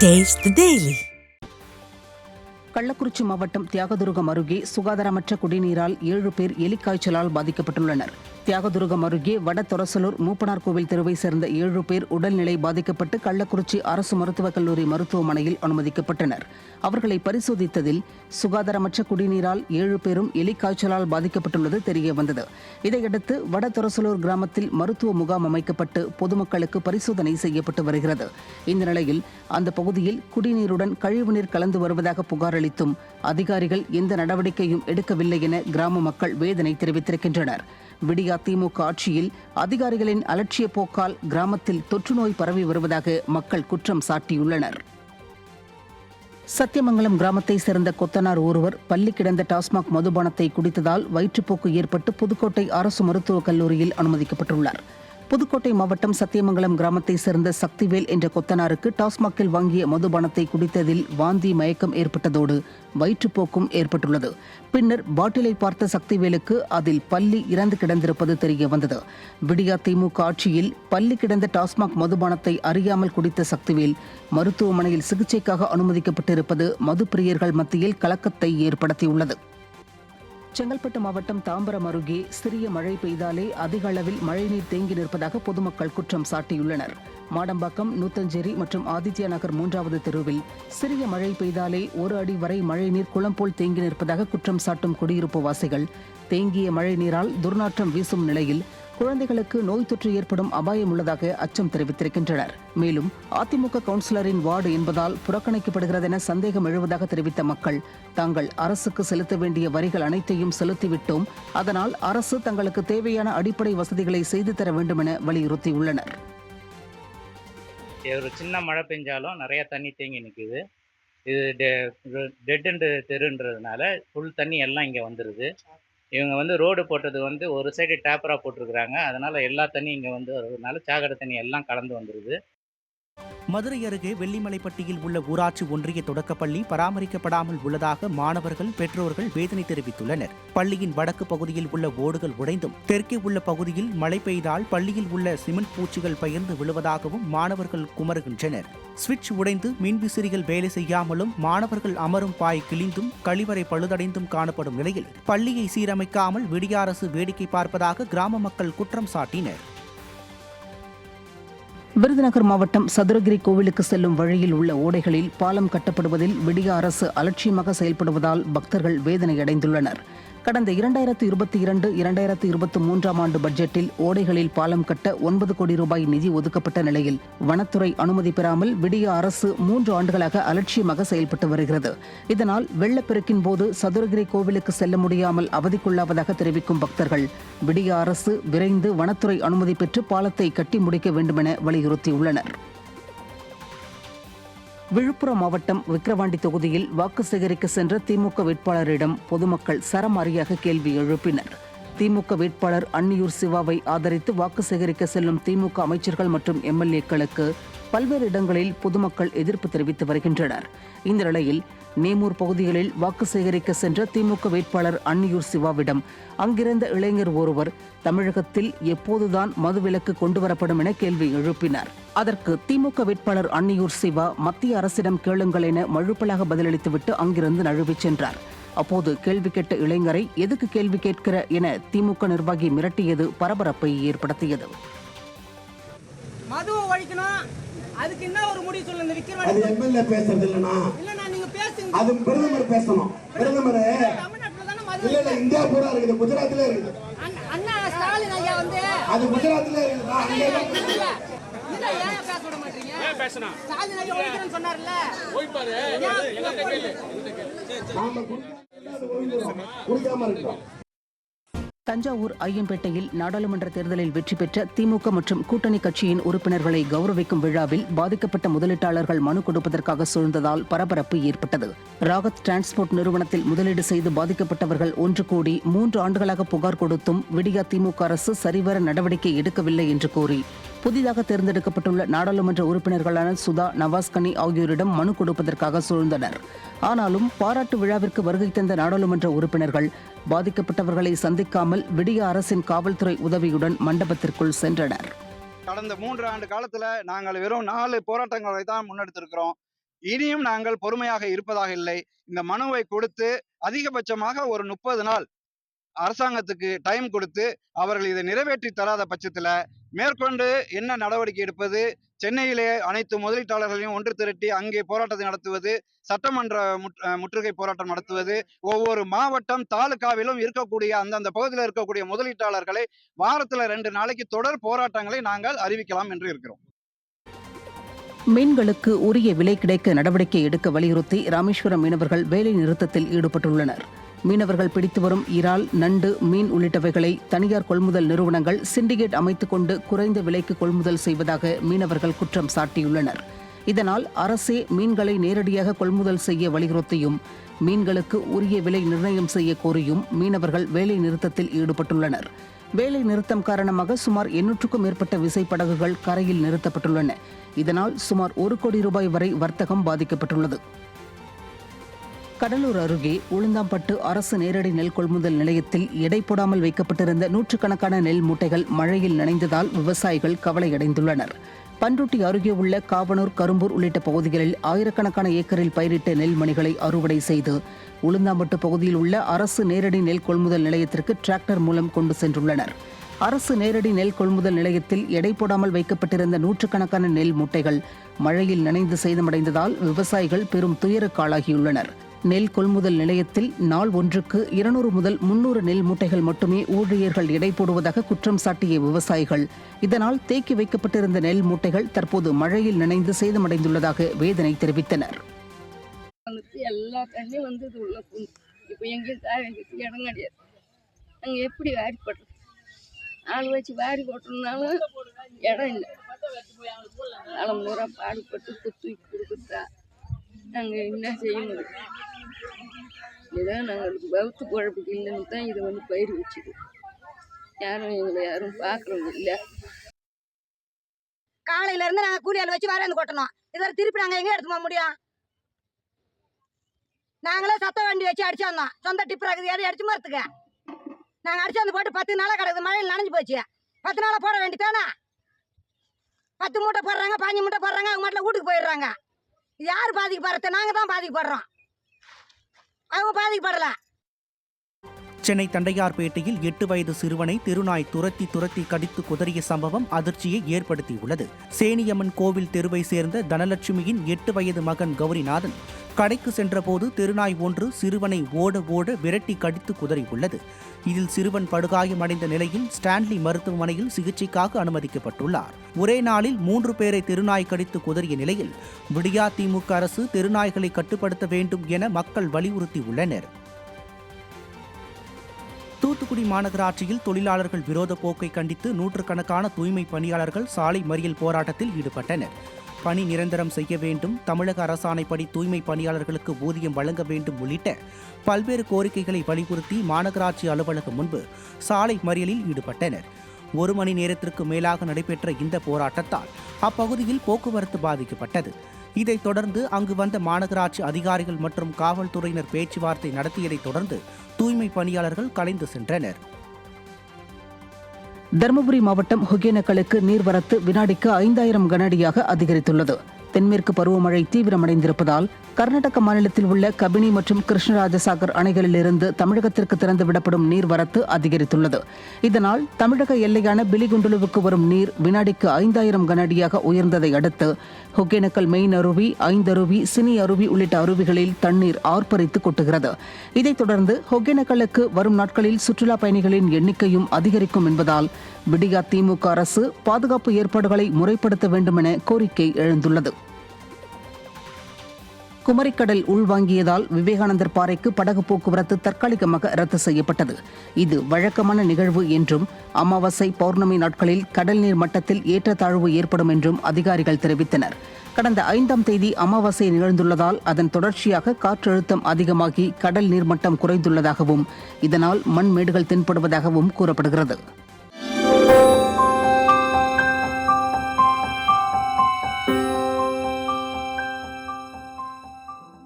Taste the Daily. Kallakurichi மாவட்டம் தியாகதுருகம் அருகே சுகாதாரமற்ற குடிநீரால் 7 பேர் எலிக்காய்ச்சலால் பாதிக்கப்பட்டுள்ளனர். தியாகதுருகம் அருகே வடதொரசலூர் மூப்பனார் கோவில் தெருவை சேர்ந்த 7 பேர் உடல்நிலை பாதிக்கப்பட்டு கள்ளக்குறிச்சி அரசு மருத்துவக் கல்லூரி மருத்துவமனையில் அனுமதிக்கப்பட்டனர். அவர்களை பரிசோதித்ததில் சுகாதாரமற்ற குடிநீரால் 7 பேரும் எலிக்காய்ச்சலால் பாதிக்கப்பட்டுள்ளது தெரியவந்தது. இதையடுத்து வடதொரசலூர் கிராமத்தில் மருத்துவ முகாம் அமைக்கப்பட்டு பொதுமக்களுக்கு பரிசோதனை செய்யப்பட்டு வருகிறது. இந்த நிலையில் அந்த பகுதியில் குடிநீருடன் கழிவுநீர் கலந்து வருவதாக புகார் அளித்தும் அதிகாரிகள் எந்த நடவடிக்கையும் எடுக்கவில்லை என கிராம மக்கள் வேதனை தெரிவித்திருக்கின்றனர். விடியா திமுக ஆட்சியில் அதிகாரிகளின் அலட்சிய போக்கால் கிராமத்தில் தொற்றுநோய் பரவி வருவதாக மக்கள் குற்றம் சாட்டியுள்ளனர். சத்தியமங்கலம் கிராமத்தை சேர்ந்த கொத்தனார் ஒருவர் பள்ளி கிடந்த டாஸ்மாக் மதுபானத்தை குடித்ததால் வயிற்றுப்போக்கு ஏற்பட்டு புதுக்கோட்டை அரசு மருத்துவக் கல்லூரியில் அனுமதிக்கப்பட்டுள்ளார். புதுக்கோட்டை மாவட்டம் சத்தியமங்கலம் கிராமத்தை சேர்ந்த சக்திவேல் என்ற கொத்தனாருக்கு டாஸ்மாகில் வாங்கிய மதுபானத்தை குடித்ததில் வாந்தி மயக்கம் ஏற்பட்டதோடு வயிற்றுப்போக்கும் ஏற்பட்டுள்ளது. பின்னர் பாட்டிலை பார்த்த சக்திவேலுக்கு அதில் பல்லி இறந்து கிடந்திருப்பது தெரிய வந்தது. விடியா திமுக ஆட்சியில் பல்லி கிடந்த டாஸ்மாக் மதுபானத்தை அறியாமல் குடித்த சக்திவேல் மருத்துவமனையில் சிகிச்சைக்காக அனுமதிக்கப்பட்டிருப்பது மதுப்பிரியர்கள் மத்தியில் கலக்கத்தை ஏற்படுத்தியுள்ளது. செங்கல்பட்டு மாவட்டம் தாம்பரம் அருகே சிறிய மழை பெய்தாலே அதிக அளவில் மழைநீர் தேங்கி நிற்பதாக பொதுமக்கள் குற்றம் சாட்டியுள்ளனர். மாடம்பாக்கம், நூத்தஞ்சேரி மற்றும் ஆதித்யா நகர் 3வது தெருவில் சிறிய மழை பெய்தாலே 1 அடி வரை மழைநீர் குளம் போல் தேங்கி நிற்பதாக குற்றம் சாட்டும் குடியிருப்பு வாசிகள் தேங்கிய மழை நீரால் துர்நாற்றம் வீசும் நிலையில் குழந்தைகளுக்கு நோய் தொற்று ஏற்படும் அபாயம் உள்ளதாக அச்சம் தெரிவித்திருக்கின்றனர். மேலும் அதிமுக கவுன்சிலரின் வார்டு என்பதால் புறக்கணிக்கப்படுகிறது என சந்தேகம் எழுவதாக தெரிவித்த மக்கள் தாங்கள் அரசுக்கு செலுத்த வேண்டிய வரிகள் அனைத்தையும் செலுத்திவிட்டோம், அதனால் அரசு தங்களுக்கு தேவையான அடிப்படை வசதிகளை செய்து தர வேண்டும் என வலியுறுத்தியுள்ளனர். ஒரு சின்ன மழை பெஞ்சாலும் நிறைய தண்ணி தேங்கி நிற்குது. இது டெட் அண்ட் தெருன்றதுனால ஃபுல் தண்ணி எல்லாம் இங்கே வந்துடுது. இவங்க ரோடு போட்டது ஒரு சைடு டேப்பராக போட்டிருக்கிறாங்க. அதனால் எல்லா தண்ணி இங்கே வருவதனால சாக்கடை தண்ணி எல்லாம் கலந்து வந்துடுது. மதுரை அருகே வெள்ளிமலைப்பட்டியில் உள்ள ஊராட்சி ஒன்றிய தொடக்கப்பள்ளி பராமரிக்கப்படாமல் உள்ளதாக மாணவர்கள், பெற்றோர்கள் வேதனை தெரிவித்துள்ளனர். பள்ளியின் வடக்கு பகுதியில் உள்ள ஓடுகள் உடைந்தும் தெற்கே உள்ள பகுதியில் மழை பெய்தால் பள்ளியில் உள்ள சிமெண்ட் பூச்சிகள் பெயர்ந்து விழுவதாகவும் மாணவர்கள் குமருகின்றனர். சுவிட்ச் உடைந்து மின்விசிறிகள் வேலை செய்யாமலும் மாணவர்கள் அமரும் பாய் கிழிந்தும் கழிவறை பழுதடைந்தும் காணப்படும் நிலையில் பள்ளியை சீரமைக்காமல் விடிய அரசு வேடிக்கை பார்ப்பதாக கிராம மக்கள் குற்றம் சாட்டினர். விருதுநகர் மாவட்டம் சதுரகிரி கோவிலுக்கு செல்லும் வழியில் உள்ள ஓடைகளில் பாலம் கட்டப்படுவதில் விடியா அரசு அலட்சியமாக செயல்படுவதால் பக்தர்கள் வேதனையடைந்துள்ளனர். கடந்த 2022-2023 ஆண்டு பட்ஜெட்டில் ஓடைகளில் பாலம் கட்ட 9 கோடி ரூபாய் நிதி ஒதுக்கப்பட்ட நிலையில் வனத்துறை அனுமதி பெறாமல் விடியா அரசு 3 ஆண்டுகளாக அலட்சியமாக செயல்பட்டு வருகிறது. இதனால் வெள்ளப்பெருக்கின் போது சதுரகிரி கோவிலுக்கு செல்ல முடியாமல் அவதிக்குள்ளாவதாக தெரிவிக்கும் பக்தர்கள் விடியா அரசு விரைந்து வனத்துறை அனுமதி பெற்று பாலத்தை கட்டி முடிக்க வேண்டுமென வலியுறுத்தியுள்ளனர். விழுப்புரம் மாவட்டம் விக்கிரவாண்டி தொகுதியில் வாக்கு சேகரிக்க சென்ற திமுக வேட்பாளரிடம் பொதுமக்கள் சரமாரியாக கேள்வி எழுப்பினர். திமுக வேட்பாளர் அன்னியூர் சிவாவை ஆதரித்து வாக்கு சேகரிக்க செல்லும் திமுக அமைச்சர்கள் மற்றும் எம்எல்ஏக்களுக்கு பல்வேறு இடங்களில் பொதுமக்கள் எதிர்ப்பு தெரிவித்து வருகின்றனர். இந்த நிலையில் நேமூர் பகுதிகளில் வாக்கு சேகரிக்க சென்ற திமுக வேட்பாளர் அன்னியூர் சிவாவிடம் அங்கிருந்த இளைஞர் ஒருவர் தமிழகத்தில் எப்போதுதான் மதுவிலக்கு கொண்டுவரப்படும் என கேள்வி எழுப்பினார். அதற்கு திமுக வேட்பாளர் அன்னியூர் சிவா மத்திய அரசிடம் கேளுங்கள் என மழுப்பலாக பதிலளித்துவிட்டு அங்கிருந்து நழுவிச் சென்றார். அப்போது கேள்வி கேட்ட இளைஞரை எதுக்கு கேள்வி கேட்கிற என திமுக நிர்வாகி மிரட்டியது பரபரப்பை ஏற்படுத்தியது. மதுவை ஒழிக்கணும், அதுக்கு என்ன ஒரு முடிவு சொல்லுங்க. அது எம்எல்ஏ பேசுறது இல்லனா, இல்லனா நீங்க பேசுங்க. அது பிரதமர் பேசணும். பிரதமர் தமிழ்நாட்டுல தான மது இல்ல இந்தியா பூரா இருக்குது, குஜராத்ல இருக்குது. அண்ணா ஸ்டாலின் ஐயா அது குஜராத்ல இருக்குதா? அங்க இல்ல ஏன் பேச விட மாட்டீங்க? ஏன் பேசணும்? ஸ்டாலின் ஐயா ஒழிக்கிறேன்னு சொன்னார்ல, போய் பாரு. எங்க கேளு. நாம குடிக்காம இருக்கோம். தஞ்சாவூர் ஐயம்பேட்டையில் நாடாளுமன்ற தேர்தலில் வெற்றி பெற்ற திமுக மற்றும் கூட்டணி கட்சியின் உறுப்பினர்களை கௌரவிக்கும் விழாவில் பாதிக்கப்பட்ட முதலீட்டாளர்கள் மனு கொடுப்பதற்காக சூழ்ந்ததால் பரபரப்பு ஏற்பட்டது. ராகத் டிரான்ஸ்போர்ட் நிறுவனத்தில் முதலீடு செய்து பாதிக்கப்பட்டவர்கள் 1 கோடி 3 ஆண்டுகளாக புகார் கொடுத்தும் விடியா திமுக அரசு சரிவர நடவடிக்கை எடுக்கவில்லை என்று கூறி புதிதாக தேர்ந்தெடுக்கப்பட்டுள்ள நாடாளுமன்ற உறுப்பினர்களான சுதா, நவாஸ்கனி ஆகியோரிடம் மனு கொடுப்பதற்காக சூழ்ந்தனர். ஆனாலும் பாராட்டு விழாவிற்கு வருகை தந்த நாடாளுமன்ற உறுப்பினர்கள் பாதிக்கப்பட்டவர்களை சந்திக்காமல் விடியா அரசின் காவல்துறை உதவியுடன் மண்டபத்திற்குள் சென்றனர். கடந்த 3 ஆண்டு காலத்துல நாங்கள் வெறும் 4 போராட்டங்களை தான் முன்னெடுத்திருக்கிறோம். இனியும் நாங்கள் பொறுமையாக இருப்பதாக இல்லை. இந்த மனுவை கொடுத்து அதிகபட்சமாக ஒரு 30 நாள் அரசாங்கத்துக்கு டைம் கொடுத்து அவர்கள் இதை நிறைவேற்றி தராத பட்சத்துல மேற்கொண்டு என்ன நடவடிக்கை எடுப்பது, சென்னையிலே அனைத்து முதலீட்டாளர்களையும் ஒன்று திரட்டி அங்கே போராட்டத்தை நடத்துவது, சட்டமன்ற முற்றுகை போராட்டம் நடத்துவது, ஒவ்வொரு மாவட்டம் தாலுகாவிலும் இருக்கக்கூடிய அந்தந்த பகுதியில் இருக்கக்கூடிய முதலீட்டாளர்களை வாரத்துல 2 நாளைக்கு தொடர் போராட்டங்களை நாங்கள் அறிவிக்கலாம் என்று இருக்கிறோம். மீன்களுக்கு உரிய விலை கிடைக்க நடவடிக்கை எடுக்க வலியுறுத்தி ராமேஸ்வரம் மீனவர்கள் வேலை நிறுத்தத்தில் ஈடுபட்டுள்ளனர். மீனவர்கள் பிடித்து வரும் இறால், நண்டு, மீன் உள்ளிட்டவைகளை தனியார் கொள்முதல் நிறுவனங்கள் சிண்டிகேட் அமைத்துக் கொண்டு குறைந்த விலைக்கு கொள்முதல் செய்வதாக மீனவர்கள் குற்றம் சாட்டியுள்ளனர். இதனால் அரசே மீன்களை நேரடியாக கொள்முதல் செய்ய வலியுறுத்தியும் மீன்களுக்கு உரிய விலை நிர்ணயம் செய்ய கோரியும் மீனவர்கள் வேலை நிறுத்தத்தில் ஈடுபட்டுள்ளனர். வேலை நிறுத்தம் காரணமாக சுமார் 800க்கும் மேற்பட்ட விசைப்படகுகள் கரையில் நிறுத்தப்பட்டுள்ளன. இதனால் சுமார் 1 கோடி ரூபாய் வரை வர்த்தகம் பாதிக்கப்பட்டுள்ளது. கடலூர் அருகே உளுந்தாம்பட்டு அரசு நேரடி நெல் கொள்முதல் நிலையத்தில் எடை போடாமல் வைக்கப்பட்டிருந்த 100கணக்கான நெல் மூட்டைகள் மழையில் நனைந்ததால் விவசாயிகள் கவலையடைந்துள்ளனர். பண்ருட்டி அருகே உள்ள காவனூர், கரும்பூர் உள்ளிட்ட பகுதிகளில் ஆயிரக்கணக்கான ஏக்கரில் பயிரிட்ட நெல்மணிகளை அறுவடை செய்து உளுந்தாம்பட்டு பகுதியில் உள்ள அரசு நேரடி நெல் கொள்முதல் நிலையத்திற்கு டிராக்டர் மூலம் கொண்டு சென்றுள்ளனர். அரசு நேரடி நெல் கொள்முதல் நிலையத்தில் எடை போடாமல் வைக்கப்பட்டிருந்த 100கணக்கான நெல் மூட்டைகள் மழையில் நனைந்து சேதமடைந்ததால் விவசாயிகள் பெரும் துயருக்காளாகியுள்ளனர். நெல் கொள்முதல் நிலையத்தில் நாள் ஒன்றுக்கு 200 முதல் 300 நெல் மூட்டைகள் மட்டுமே ஊழியர்கள் எடை போடுவதாக குற்றம் சாட்டிய விவசாயிகள் இதனால் தேக்கி வைக்கப்பட்டிருந்த நெல் மூட்டைகள் தற்போது மழையில் நனைந்து சேதமடைந்துள்ளதாக வேதனை தெரிவித்தனர். எல்லா தண்ணியும் வந்து உள்ள இப்போ எங்கேயும் காய வைக்கிறதுக்கு இடம் கிடையாது. நாங்கள் எப்படி வாரி போட்டோம், ஆள் வச்சு வாரி போட்டோம்னாலும் இடம் இல்லை. தலைமுறை பாடுபட்டு தூக்கி கொடுக்குறா நாங்கள் என்ன செய்ய முடியும்? இதான் நாங்களுக்கு வகுத்து குழப்புக்கு இல்லைன்னு தான் இதை வந்து பயிர் வச்சுது. எங்களை யாரும் பார்க்குறவங்க இல்லை. காலையிலேருந்து நாங்கள் கூலியால் வச்சு வரையாந்து கொட்டணும். இதில் திருப்பி நாங்கள் எங்கே எடுத்து போக முடியும்? நாங்களே சத்த வண்டி வச்சு அடிச்சு வந்தோம். சொந்த டிப்பர் இருக்குது, எதை அடிச்சு மரத்துக்கு நாங்கள் அடிச்சு வந்து போட்டு 10 நாளாக கிடக்குது. மழையில் நனைஞ்சு போச்சு. 10 நாளாக போட வேண்டியதானே? 10 மூட்டை போடுறாங்க, 5 மூட்டை போடுறாங்க, அவங்க மட்டும் வீட்டுக்கு போயிடுறாங்க. யார் பாதிக்கப்படுறது? நாங்கள் தான் பாதிக்கப்படுறோம், அவங்க பாதிக்கப்படல. சென்னை தண்டையார்பேட்டையில் 8 வயது சிறுவனை தெருநாய் துரத்தி கடித்து குதறிய சம்பவம் அதிர்ச்சியை ஏற்படுத்தியுள்ளது. சேனியம்மன் கோவில் தெருவை சேர்ந்த தனலட்சுமியின் 8 வயது மகன் கௌரிநாதன் கடைக்கு சென்றபோது தெருநாய் ஒன்று சிறுவனை ஓட விரட்டி கடித்து குதறியுள்ளது. இதில் சிறுவன் படுகாயமடைந்த நிலையில் ஸ்டான்லி மருத்துவமனையில் சிகிச்சைக்காக அனுமதிக்கப்பட்டுள்ளார். ஒரே நாளில் 3 பேரை தெருநாய் கடித்து குதறிய நிலையில் விடியா திமுக அரசு தெருநாய்களை கட்டுப்படுத்த வேண்டும் என மக்கள் வலியுறுத்தியுள்ளனர். தூத்துக்குடி மாநகராட்சியில் தொழிலாளர்கள் விரோத போக்கை கண்டித்து 100கணக்கான தூய்மை பணியாளர்கள் சாலை மறியல் போராட்டத்தில் ஈடுபட்டனர். பணி நிரந்தரம் செய்ய வேண்டும், தமிழக அரசாணைப்படி தூய்மை பணியாளர்களுக்கு ஊதியம் வழங்க வேண்டும் உள்ளிட்ட பல்வேறு கோரிக்கைகளை வலியுறுத்தி மாநகராட்சி அலுவலகம் முன்பு சாலை மறியலில் ஈடுபட்டனர். 1 மணி நேரத்திற்கு மேலாக நடைபெற்ற இந்த போராட்டத்தால் அப்பகுதியில் போக்குவரத்து பாதிக்கப்பட்டது. இதைத் தொடர்ந்து அங்கு வந்த மாநகராட்சி அதிகாரிகள் மற்றும் காவல்துறையினர் பேச்சுவார்த்தை நடத்தியதைத் தொடர்ந்து தூய்மை பணியாளர்கள் கலைந்து சென்றனர். தருமபுரி மாவட்டம் ஒகேனக்கலுக்கு நீர்வரத்து வினாடிக்கு 5000 கனஅடியாக அதிகரித்துள்ளது. தென்மேற்கு பருவமழை தீவிரமடைந்திருப்பதால் கர்நாடக மாநிலத்தில் உள்ள கபினி மற்றும் கிருஷ்ணராஜசாகர் அணைகளிலிருந்து தமிழகத்திற்கு திறந்துவிடப்படும் நீர்வரத்து அதிகரித்துள்ளது. இதனால் தமிழக எல்லையான பிலிகுண்டுலுவுக்கு வரும் நீர் வினாடிக்கு 5000 கனஅடியாக உயர்ந்ததை அடுத்து ஒகேனக்கல் மெயின் அருவி, ஐந்தருவி, சினி அருவி உள்ளிட்ட அருவிகளில் தண்ணீர் ஆர்ப்பரித்து கொட்டுகிறது. இதைத் தொடர்ந்து ஒகேனக்கலுக்கு வரும் நாட்களில் சுற்றுலா பயணிகளின் எண்ணிக்கையும் அதிகரிக்கும் என்பதால் விடியா திமுக அரசு பாதுகாப்பு ஏற்பாடுகளை முறைப்படுத்த வேண்டும் என கோரிக்கை எழுந்துள்ளது. குமரிக்கடல் உள்வாங்கியதால் விவேகானந்தர் பாறைக்கு படகு போக்குவரத்து தற்காலிகமாக ரத்து செய்யப்பட்டது. இது வழக்கமான நிகழ்வு என்றும் அமாவாசை, பௌர்ணமி நாட்களில் கடல் நீர் மட்டத்தில் ஏற்றத்தாழ்வு ஏற்படும் என்றும் அதிகாரிகள் தெரிவித்தனர். கடந்த 5ஆம் தேதி அமாவாசை நிகழ்ந்துள்ளதால் அதன் தொடர்ச்சியாக காற்றழுத்தம் அதிகமாகி கடல் நீர்மட்டம் குறைந்துள்ளதாகவும் இதனால் மண்மேடுகள் தென்படுவதாகவும் கூறப்படுகிறது.